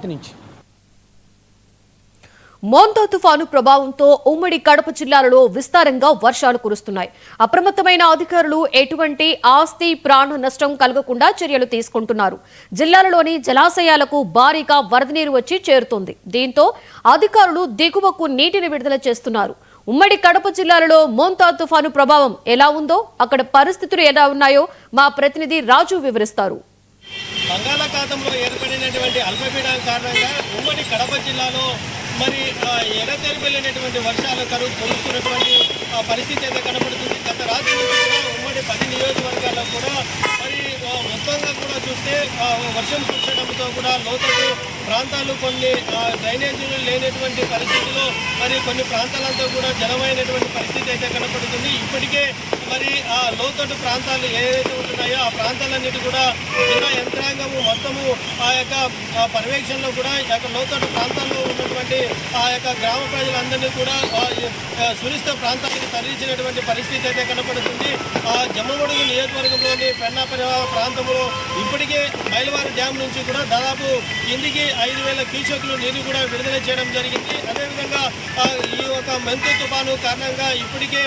నుంచి మోంతా తుఫాను ప్రభావంతో ఉమ్మడి కడప జిల్లాలలో విస్తారంగా వర్షాలు కురుస్తున్నాయి. అప్రమత్తమైన అధికారులు ఎటువంటి ఆస్తి ప్రాణ నష్టం కలగకుండా చర్యలు తీసుకుంటున్నారు. జిల్లాలలోని జలాశయాలకు భారీగా వరద నీరు వచ్చి చేరుతోంది. దీంతో అధికారులు దిగువకు నీటిని విడుదల చేస్తున్నారు. ఉమ్మడి కడప జిల్లాలలో మోంతా తుఫాను ప్రభావం ఎలా ఉందో, అక్కడ పరిస్థితులు ఎలా ఉన్నాయో మా ప్రతినిధి రాజు వివరిస్తారు. బంగాళాఖాతంలో ఏర్పడినటువంటి అల్పపీడనం కారణంగా ఉమ్మడి కడప జిల్లాలో మరి ఎడతెరిపి వర్షాలు కురుస్తున్నటువంటి పరిస్థితి అయితే కనబడుతుంది. గత రాత్రి ఉమ్మడి 10 నియోజకవర్గాల్లో కూడా మరి మొత్తంగా కూడా చూస్తే వర్షం కురవడంతో కూడా లోతట్టు ప్రాంతాలు కొన్ని డ్రైనేజీలు లేనటువంటి పరిస్థితిలో మరి కొన్ని ప్రాంతాలంతా కూడా జలమైనటువంటి పరిస్థితి అయితే కనపడుతుంది. ఇప్పటికే మరి ఆ లోతట్టు ప్రాంతాలు ఏదైతే ఉంటున్నాయో ఆ ప్రాంతాలన్నిటి కూడా జిల్లా యంత్రాంగము మొత్తము ఆ యొక్క పర్యవేక్షణలో కూడా ఈ యొక్క లోతట్టు ప్రాంతాల్లో ఉన్నటువంటి ఆ యొక్క గ్రామ ప్రజలందరినీ కూడా సురక్షిత ప్రాంతానికి తరలించినటువంటి పరిస్థితి అయితే కనపడుతుంది. జమ్మగొడుగు నియోజకవర్గంలోని పెన్నాపరి ప్రాంతంలో ఇప్పటికే మైలవారి డ్యామ్ నుంచి కూడా దాదాపు కిందికి 5,000 క్యూసెక్లు నీరు కూడా విడుదల చేయడం జరిగింది. అదేవిధంగా ఈ ఒక మెంతు తుఫాను కారణంగా ఇప్పటికే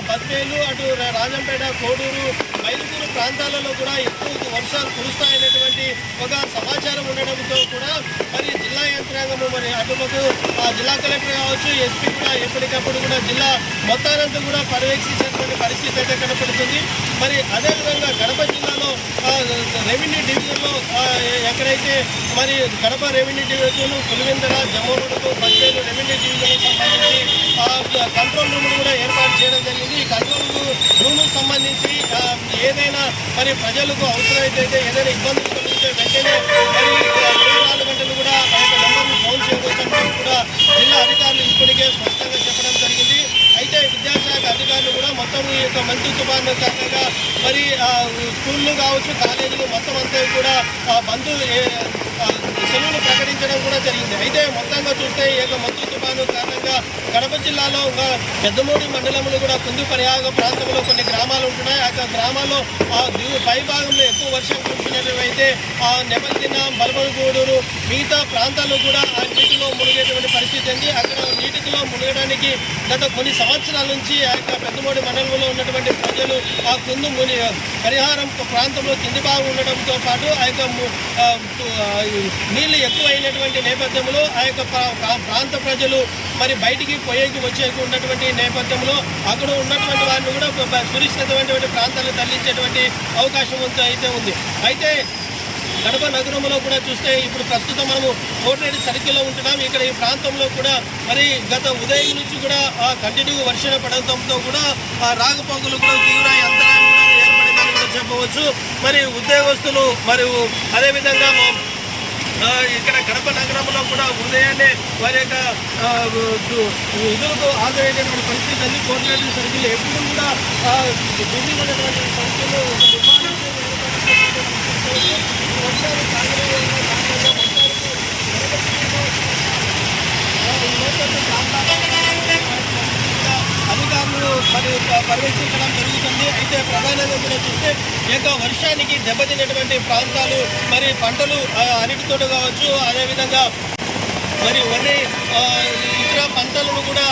బద్వేలు అటు రాజంపేట కోడూరు మైలుకూరు ప్రాంతాలలో కూడా ఎక్కువ వర్షాలు కురుస్తాయనేటువంటి ఒక సమాచారం ఉండడంతో కూడా మరి జిల్లా యంత్రాంగము మరి అటుపక్క జిల్లా కలెక్టర్ కావచ్చు, ఎస్పీ కూడా ఎప్పటికప్పుడు కూడా జిల్లా మొత్తానంతా కూడా పర్యవేక్షించేటువంటి పరిస్థితి అయితే కనపడుతుంది. మరి అదేవిధంగా కడప జిల్లాలో రెవెన్యూ డివిజన్లో ఎక్కడైతే మరి Kadapa revenue division Pulivendula Jammalamadugu Badvel revenue డివిజన్కి సంబంధించి కంట్రోల్ రూమ్ను కూడా ఏర్పాటు చేయడం జరిగింది. ఈ కంట్రోల్ రూమ్కి సంబంధించి ఏదైనా మరి ప్రజలకు అవసరమైతే ఏదైనా ఇబ్బందులు కలిగితే వెంటనే మరి 24 గంటలు కూడా ఆ యొక్క నెంబర్ను ఫోన్ చేయవచ్చని కూడా జిల్లా అధికారులు ఇప్పటికే స్పష్టంగా చెప్పడం జరిగింది. అయితే విద్యాశాఖ అధికారులు కూడా మొత్తం ఈ యొక్క మంచు తుఫాను కారణంగా మరి స్కూళ్ళు కావచ్చు, కాలేజీలు మొత్తం అంతా కూడా బంధు సెలవులు ప్రకటించడం కూడా జరిగింది. అయితే మొత్తంగా చూస్తే ఈ యొక్క మంచు తుఫాను కారణంగా కడప జిల్లాలో పెద్దమూడి మండలంలో కూడా కుందు పరియాగ ప్రాంతంలో కొన్ని గ్రామాలు ఉంటున్నాయి. ఆ గ్రామాల్లో పై భాగంలో ఎక్కువ వర్షం కురిసినట్లయితే నెమల్దిన బలమగూడూరు మిగతా ప్రాంతాల్లో కూడా ఆ నీటిలో మునిగేటువంటి పరిస్థితి ఉంది. అక్కడ నీటిలో మునగడానికి గత కొన్ని సంవత్సరాల నుంచి ఆ యొక్క పెద్దమూడి మండలంలో ఉన్నటువంటి ప్రజలు ఆ కుందు పరిహారం ప్రాంతంలో కింది భాగం ఉండడంతో పాటు ఆ యొక్క నీళ్లు ఎక్కువైనటువంటి నేపథ్యంలో ఆ యొక్క ప్రాంత ప్రజలు మరి బయటికి పోయేకి వచ్చేకి ఉన్నటువంటి నేపథ్యంలో అక్కడ ఉన్నటువంటి వారిని కూడా సురక్షితమైనటువంటి ప్రాంతాలకు తరలించేటువంటి అవకాశం అయితే ఉంది. అయితే కడప నగరంలో కూడా చూస్తే ఇప్పుడు ప్రస్తుతం మనము కోటరేడు సర్కిల్లో ఉంటున్నాం. ఇక్కడ ఈ ప్రాంతంలో కూడా మరి గత ఉదయం నుంచి కూడా కంటిన్యూ వర్షం పడటంతో కూడా రాకపోకలు కూడా తీవ్ర అంతరాయం కూడా ఏర్పడిందని కూడా చెప్పవచ్చు. మరి ఉద్యోగస్తులు మరియు అదేవిధంగా ఇక్కడ కడప నగరంలో కూడా ఉదయాన్నే వారి యొక్క విధులకు హాజరైనటువంటి పరిస్థితి అన్ని కోటరేడు సర్కిల్ ఎప్పుడు కూడా బిజీ ఉన్నటువంటి సంఖ్యలో అధికారులు మరి పర్యవేక్షించడం జరుగుతుంది. అయితే ప్రధానంగా కూడా చూస్తే ఈ యొక్క వర్షానికి దెబ్బతిన్నటువంటి ప్రాంతాలు మరి పంటలు అరటి తోట కావచ్చు, అదేవిధంగా మరి వరి ఇతర పంటలను కూడా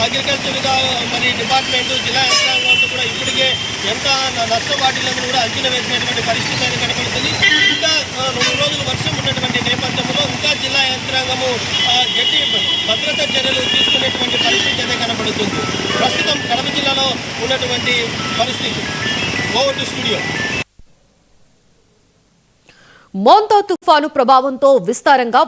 అగ్రికల్చర్గా మరి డిపార్ట్మెంట్ జిల్లా యంత్రాంగంతో కూడా ఇప్పటికే ఎంత నష్టపాటిలను కూడా అంచనా వేసినటువంటి పరిస్థితి అనేది కనపడుతుంది. ఇంకా 2 రోజులు వర్షం ఉన్నటువంటి నేపథ్యంలో ఇంకా జిల్లా యంత్రాంగము గట్టి భద్రతా చర్యలు తీసుకునేటువంటి పరిస్థితి అయితే కనపడుతుంది. ప్రస్తుతం కడప జిల్లాలో ఉన్నటువంటి పరిస్థితి. Over to studio. మోంతా తుఫాను ప్రభావంతో విస్తారంగా